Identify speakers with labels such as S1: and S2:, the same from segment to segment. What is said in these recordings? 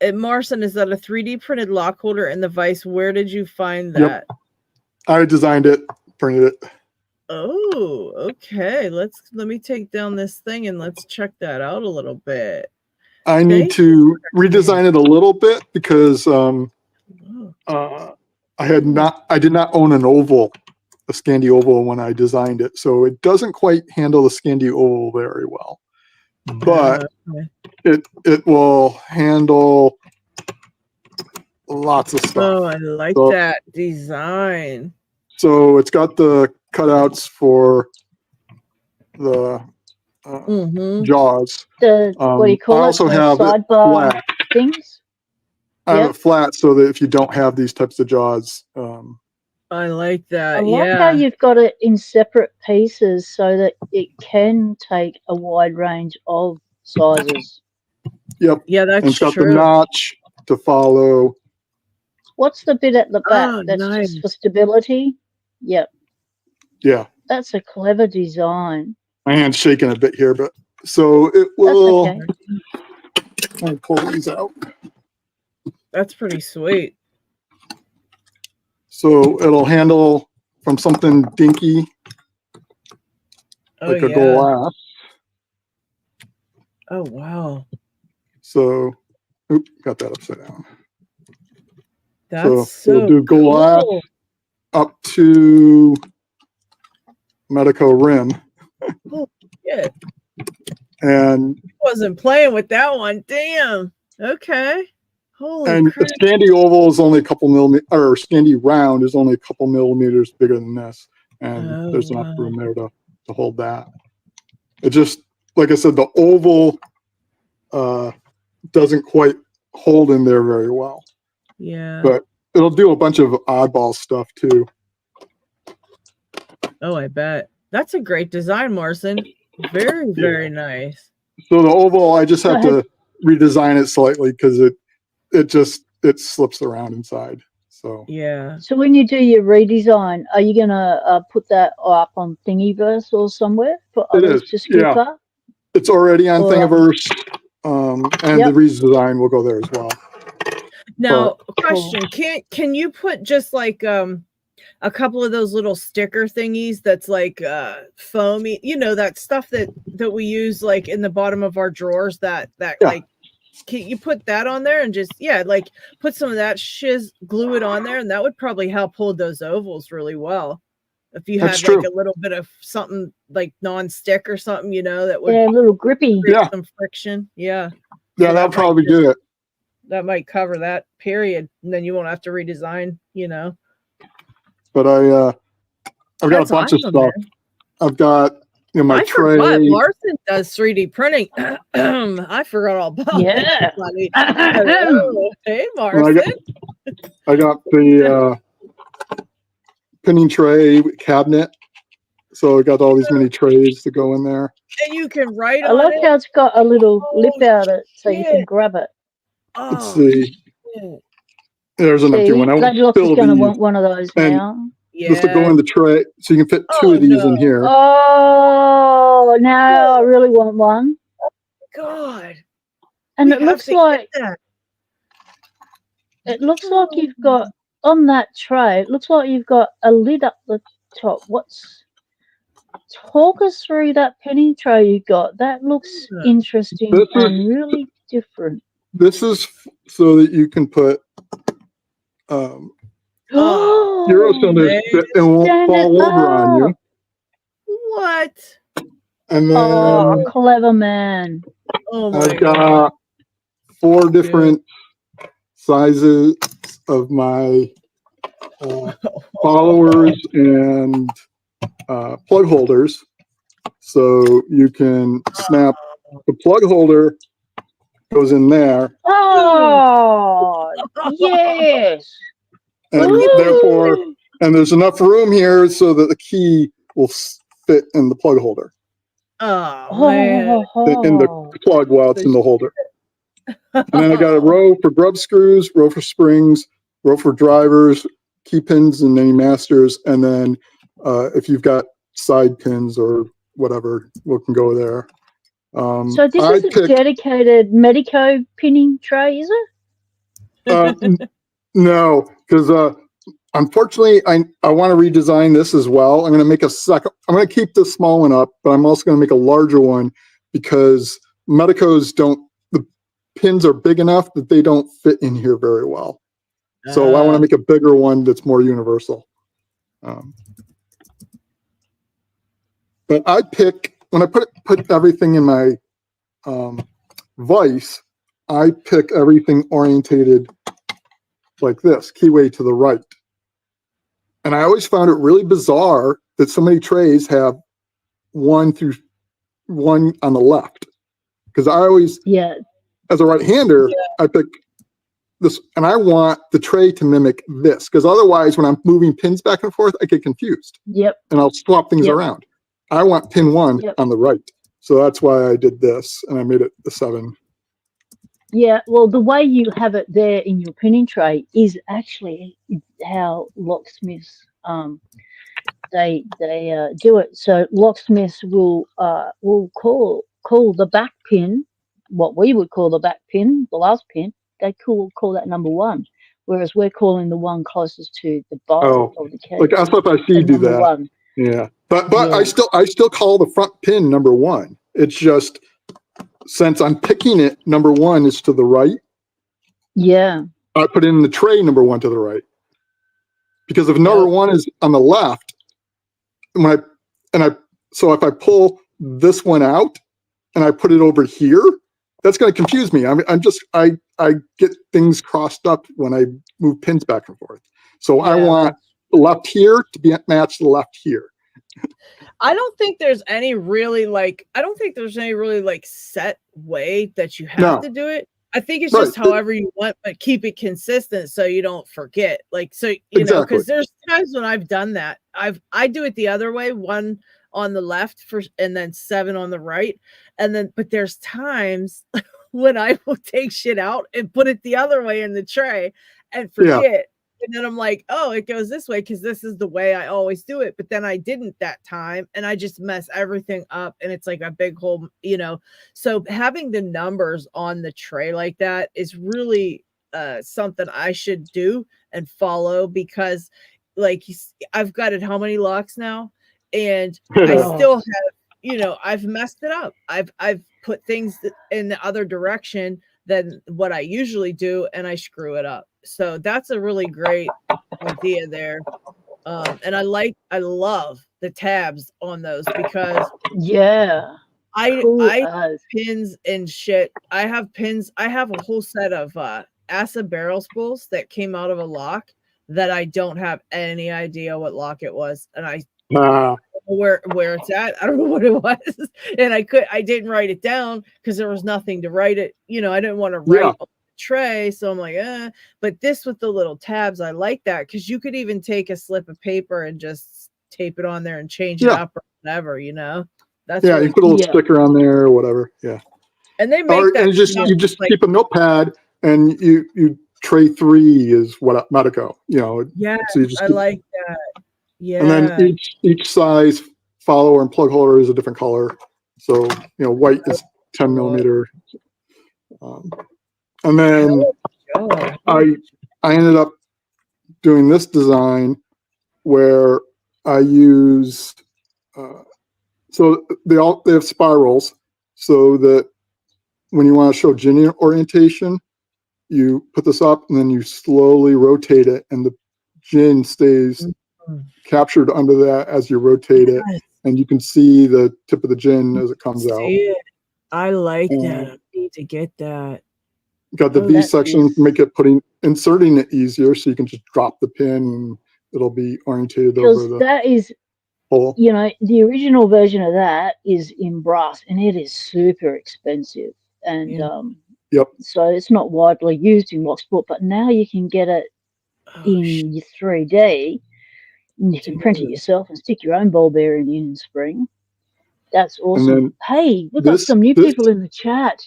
S1: Marson, is that a 3D printed lock holder and the vise? Where did you find that?
S2: Yep. I designed it, printed it.
S1: Oh, okay. Let me take down this thing and let's check that out a little bit.
S2: I need to redesign it a little bit because I did not own an oval, a Scandi oval, when I designed it, so it doesn't quite handle the Scandi oval very well. But it will handle lots of stuff.
S1: Oh, I like that design.
S2: So it's got the cutouts for the jaws.
S3: What do you call it?
S2: I also have it flat.
S3: Things?
S2: I have it flat so that if you don't have these types of jaws.
S1: I like that.
S3: I like how you've got it in separate pieces so that it can take a wide range of sizes.
S2: Yep.
S1: Yeah, that's true.
S2: It's got the notch to follow.
S3: What's the bit at the back? That's just for stability? Yep.
S2: Yeah.
S3: That's a clever design.
S2: My hand's shaking a bit here, but so it will.
S3: That's okay.
S2: I'll pull these out.
S1: That's pretty sweet.
S2: So it'll handle from something dinky, like a glass.
S1: Oh, wow.
S2: So, got that upside down.
S1: That's
S2: so we'll do glass up to Medico rim.
S1: Oh, shit.
S2: And
S1: I wasn't playing with that one. Damn. Okay. Holy crap.
S2: The Scandi oval is only a couple millimeters, or Scandi round is only a couple millimeters bigger than this. And there's enough room there to hold that. It just, like I said, the oval doesn't quite hold in there very well.
S1: Yeah.
S2: But it'll do a bunch of oddball stuff too.
S1: Oh, I bet. That's a great design, Marson. Very, very nice.
S2: So the oval, I just have to redesign it slightly because it slips around inside. So
S1: yeah.
S3: So when you do your redesign, are you gonna put that up on Thingiverse or somewhere for others to scoop up?
S2: It's already on Thingiverse, and the redesign will go there as well.
S1: Now, question: can you put just like a couple of those little sticker thingies that's like foamy, you know, that stuff that we use like in the bottom of our drawers, that like, can you put that on there and just like put some of that shiz, glue it on there, and that would probably help hold those ovals really well if you had like a little bit of something like non-stick or something, you know, that would
S3: a little grippy,
S1: some friction. So
S2: that'll probably do it.
S1: That might cover that period, and then you won't have to redesign, you know.
S2: But I've got a bunch of stuff. Man. I've got my tray.
S1: Marson does 3D printing. I forgot all about that. Hello. Hey, Marson.
S2: I got the pinning tray cabinet. So I got all these mini trays to go in there.
S1: And you can write on it.
S3: I like how it's got a little lip out it so you can grab it.
S2: Let's see. There's an empty one.
S3: Bloodlock is going to want one of those now.
S2: Just to go in the tray, so you can fit two of these in here.
S3: Oh, now I really want one.
S1: God.
S3: And it looks like you've got on that tray. It looks like you've got a lid up the top. Talk us through that penny tray you got. That looks interesting and really different.
S2: This is so that you can put Euro cylinders that won't fall over on you.
S1: What?
S2: And then
S3: clever man.
S2: I've got 4 different sizes of my followers and plug holders. So you can snap the plug holder, goes in there.
S3: Oh, yes.
S2: And there's enough room here so that the key will fit in the plug holder.
S1: Oh, man.
S2: In the plug while it's in the holder. And then I got a row for grub screws, row for springs, row for drivers, key pins, and any masters. And then if you've got side pins or whatever, we can go there.
S3: So this is a dedicated Medico pinning tray, is it?
S2: No, because unfortunately, I want to redesign this as well. I'm going to make a second. I'm going to keep this small one up, but I'm also going to make a larger one because Medicos don't. The pins are big enough that they don't fit in here very well. So I want to make a bigger one that's more universal. But I pick when I put everything in my vise. I pick everything orientated like this, keyway to the right. And I always found it really bizarre that so many trays have 1 through 1 on the left. Because I always, as a right-hander, I pick this, and I want the tray to mimic this. Because otherwise, when I'm moving pins back and forth, I get confused.
S3: Yep.
S2: And I'll swap things around. I want pin 1 on the right. So that's why I did this, and I made it the 7.
S3: Yeah, well, the way you have it there in your pinning tray is actually how locksmiths they do it. So locksmiths will call the back pin, what we would call the back pin, the last pin. They call that number 1, whereas we're calling the one closest to the bottom of the case.
S2: Like SFIC do that.
S3: 1.
S2: Yeah, but I still call the front pin number 1. It's just since I'm picking it, number 1 is to the right.
S3: Yeah.
S2: I put in the tray number 1 to the right. Because if number 1 is on the left, so if I pull this one out and I put it over here, that's going to confuse me. I get things crossed up when I move pins back and forth. So I want the left here to be matched to the left here.
S1: I don't think there's any really set way that you have to do it. I think it's just however you want, but keep it consistent so you don't forget. Like, so, you know, because there's times when I've done that. I do it the other way, 1 on the left and then 7 on the right. But there's times when I will take shit out and put it the other way in the tray and forget. Yeah. And then I'm like, oh, it goes this way because this is the way I always do it. But then I didn't that time and I just mess everything up and it's like a big whole, you know. So having the numbers on the tray like that is really something I should do and follow because like I've got it how many locks now? And I still have, you know, I've messed it up. I've put things in the other direction than what I usually do and I screw it up. So that's a really great idea there. And I love the tabs on those because I have pins and shit. I have pins. I have a whole set of acid barrel spools that came out of a lock that I don't have any idea what lock it was. And I where it's at. I don't know what it was. And I didn't write it down because there was nothing to write it. You know, I didn't want to write on the tray. So I'm like, but this with the little tabs, I like that because you could even take a slip of paper and just tape it on there and change it up or whatever, you know. That's
S2: really you put a little sticker on there or whatever. Yeah.
S1: And they make that.
S2: And you just keep a notepad and you tray 3 is what Medico, you know.
S1: Yeah.
S2: So you just
S1: I like that. Yeah.
S2: And then each size follower and plug holder is a different color. So, you know, white is 10 millimeter. And then I ended up doing this design where I use, so they have spirals so that when you want to show gin orientation, you put this up and then you slowly rotate it and the gin stays captured under that as you rotate it, and you can see the tip of the gin as it comes out.
S1: I like that. I need to get that.
S2: Got the V section to make it inserting it easier, so you can just drop the pin and it'll be orientated over the.
S3: That is,
S2: hole.
S3: You know, the original version of that is in brass, and it is super expensive, and so it's not widely used in Locksport. But now you can get it in your 3D. And you can print it yourself and stick your own ball bearing in spring. That's awesome. Hey, we've got some new people in the chat.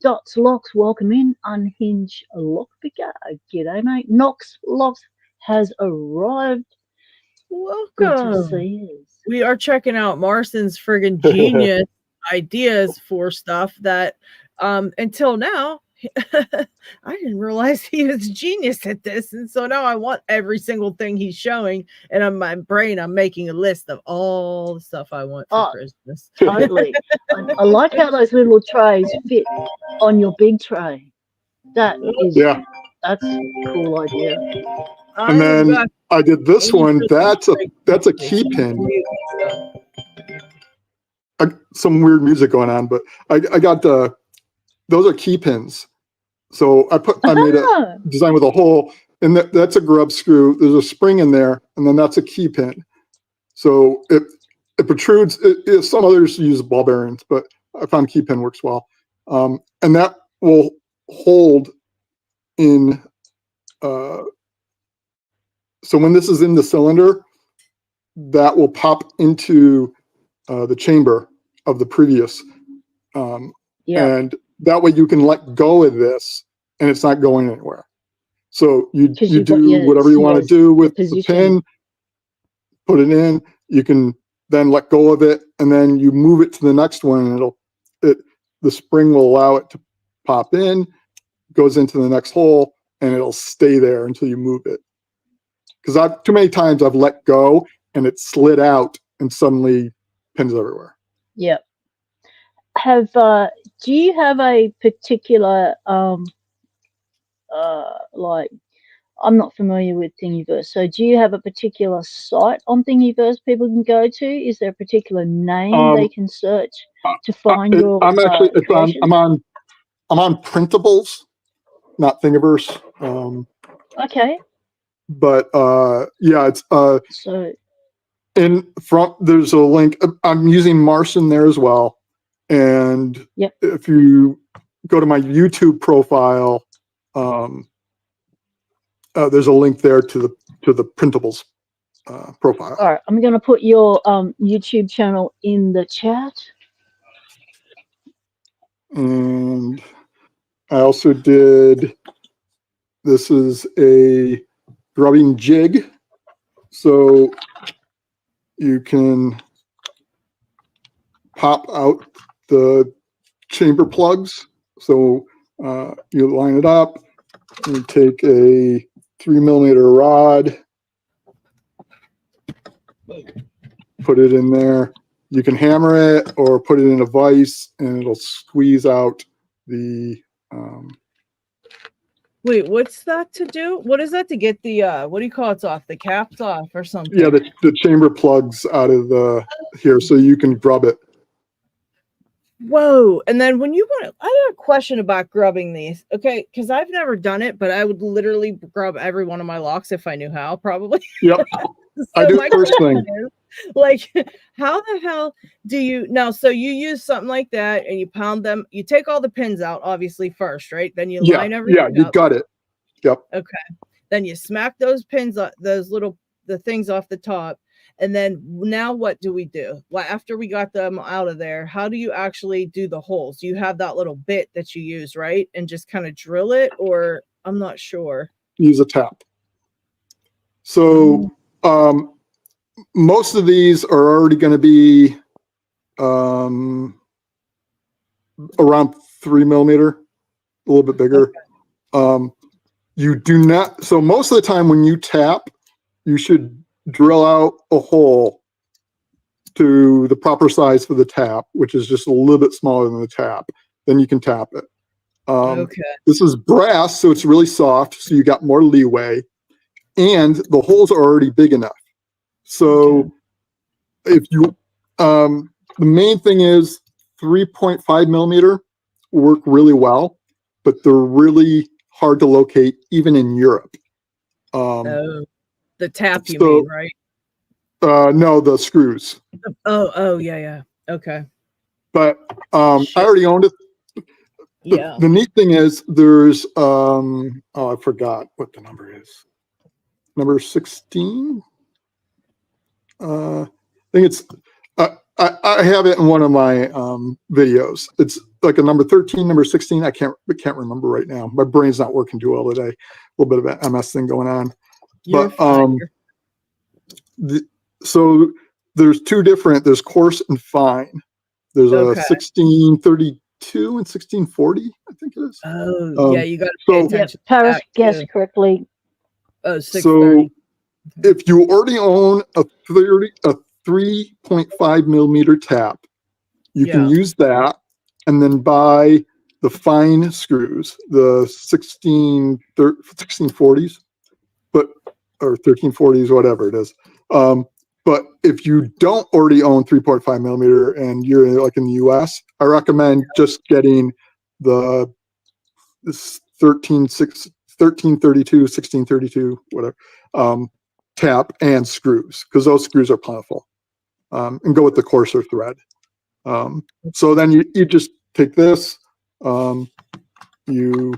S3: Dots Locks, welcome in. Unhinged Lockpicker. G'day, mate. Knox Locks has arrived.
S1: Welcome.
S3: Good to see you.
S1: We are checking out Marson's friggin' genius ideas for stuff that until now I didn't realize he was a genius at this. And so now I want every single thing he's showing. And in my brain, I'm making a list of all the stuff I want for Christmas.
S3: Totally. I like how those little trays fit on your big tray. That's a cool idea.
S2: And then I did this one. That's a key pin. Some weird music going on, but I got those are key pins. So I made a design with a hole, and that's a grub screw. There's a spring in there, and then that's a key pin. So it protrudes. Some others use ball bearings, but I found key pin works well. And that will hold in. So when this is in the cylinder, that will pop into the chamber of the previous. And that way you can let go of this and it's not going anywhere. So you do whatever you want to do with the pin, put it in, you can then let go of it, and then you move it to the next one, and the spring will allow it to pop in, goes into the next hole, and it'll stay there until you move it. Because too many times I've let go and it slid out and suddenly pins everywhere.
S3: Yeah. Do you have a particular like, I'm not familiar with Thingiverse, so do you have a particular site on Thingiverse people can go to? Is there a particular name they can search to find your creations?
S2: I'm on Printables, not Thingiverse.
S3: Okay.
S2: But yeah, it's
S3: so
S2: in front. There's a link. I'm using Marson there as well, and if you go to my YouTube profile, there's a link there to the Printables profile.
S3: All right, I'm going to put your YouTube channel in the chat.
S2: And I also did. This is a grubbing jig, so you can pop out the chamber plugs. So you line it up, you take a 3mm rod, put it in there. You can hammer it or put it in a vise, and it'll squeeze out the
S1: Wait, what's that to do? What is that to get the what do you call it off? The caps off or something?
S2: Yeah, the chamber plugs out of the here, so you can grub it.
S1: Whoa. And then when you want I have a question about grubbing these. Okay, because I've never done it, but I would literally grub every one of my locks if I knew how, probably.
S2: Yep.
S1: So
S2: I do first thing.
S1: Like, how the hell do you now? So you use something like that and you pound them, you take all the pins out, obviously, first, right? Then you line everything up.
S2: You got it. Yep.
S1: Okay. Then you smack those pins up, the things off the top. And then now what do we do? Well, after we got them out of there, how do you actually do the holes? You have that little bit that you use, right? And just kind of drill it, or I'm not sure.
S2: Use a tap. So most of these are already going to be around 3mm, a little bit bigger. Okay. You do not. So most of the time when you tap, you should drill out a hole to the proper size for the tap, which is just a little bit smaller than the tap. Then you can tap it.
S1: Okay.
S2: This is brass, so it's really soft, so you got more leeway, and the holes are already big enough. So if you, the main thing is 3.5mm work really well, but they're really hard to locate even in Europe.
S1: The tap, you mean, right?
S2: No, the screws.
S1: Oh, yeah. Okay.
S2: But I already owned it. The neat thing is there's I forgot what the number is. Number 16. I think it's I have it in one of my videos. It's like a number 13, number 16. I can't remember right now. My brain's not working too well today. A little bit of an MS thing going on. But so there's two different. There's coarse and fine. There's a 16, 32, 1632 and 1640, I think it is.
S1: Oh, yeah, you got to pay
S3: Yep,
S1: attention.
S3: Paris guessed correctly.
S1: Oh, 630.
S2: So if you already own a 3.5 millimeter tap, you can use that and then buy the fine screws, the 1640s, or 1340s, whatever it is. But if you don't already own 3.5 millimeter and you're like in the US, I recommend just getting the 1332, 1632, whatever, tap and screws, because those screws are plentiful. And go with the coarser thread. So then you just take this, you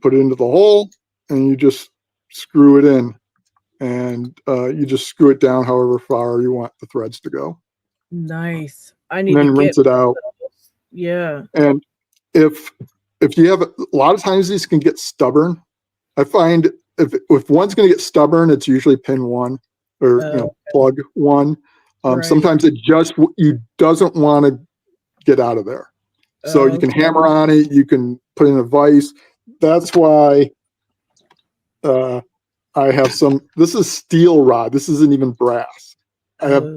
S2: put it into the hole, and you just screw it in, and you just screw it down however far you want the threads to go.
S1: Nice. I need
S2: and then
S1: to
S2: rinse it out.
S1: Yeah.
S2: And if you have a lot of times these can get stubborn. I find if one's going to get stubborn, it's usually pin one or plug one. Sometimes it just you doesn't want to get out of there. So you can hammer on it. You can put in a vise. That's why I have some. This is steel rod. This isn't even brass. I have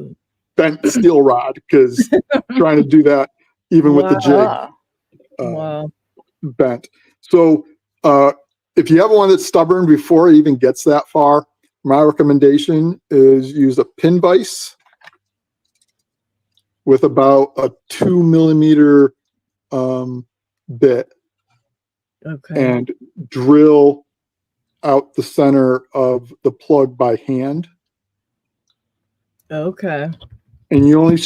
S2: bent steel rod because trying to do that even with the jig. Bent. So if you have one that's stubborn before it even gets that far, my recommendation is use a pin vise with about a 2 millimeter bit, and drill out the center of the plug by hand.
S1: Okay.
S2: And you only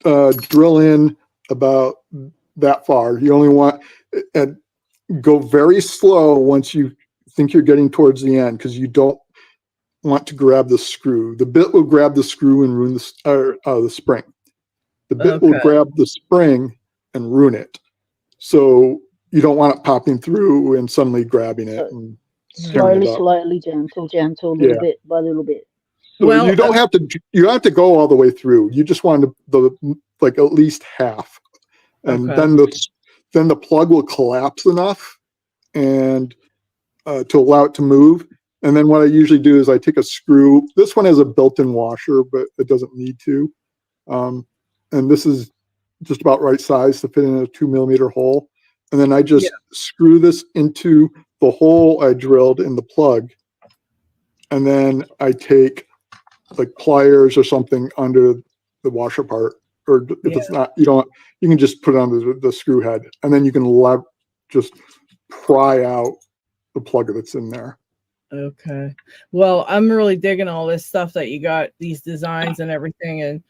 S2: drill in about that far. You only want, and go very slow once you think you're getting towards the end, because you don't want to grab the screw. The bit will grab the screw and ruin the spring. The bit will grab the spring and ruin it. So you don't want it popping through and suddenly grabbing it. And
S3: slowly, gentle, little bit by little bit.
S2: So well, you don't have to. You have to go all the way through. You just want the like at least half, and then the plug will collapse enough and to allow it to move. And then what I usually do is I take a screw. This one has a built-in washer, but it doesn't need to. And this is just about right size to fit in a 2 millimeter hole. And then I just screw this into the hole I drilled in the plug. And then I take like pliers or something under the washer part, or if it's not, you can just put it on the screw head, and then you can just pry out the plug that's in there.
S1: Okay. Well, I'm really digging all this stuff that you got, these designs and everything. And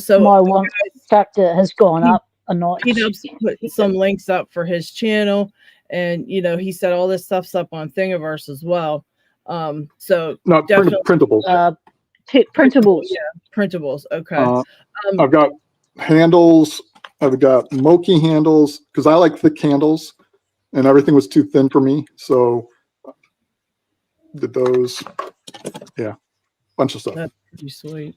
S1: so
S3: my one factor has gone up a notch.
S1: He does put some links up for his channel, and he said all this stuff's up on Thingiverse as well. So
S2: not printables.
S3: Printables.
S1: Printables. Okay.
S2: I've got handles. I've got Moki handles because I like thick handles, and everything was too thin for me. So did those. Yeah, bunch of stuff.
S1: That's pretty sweet.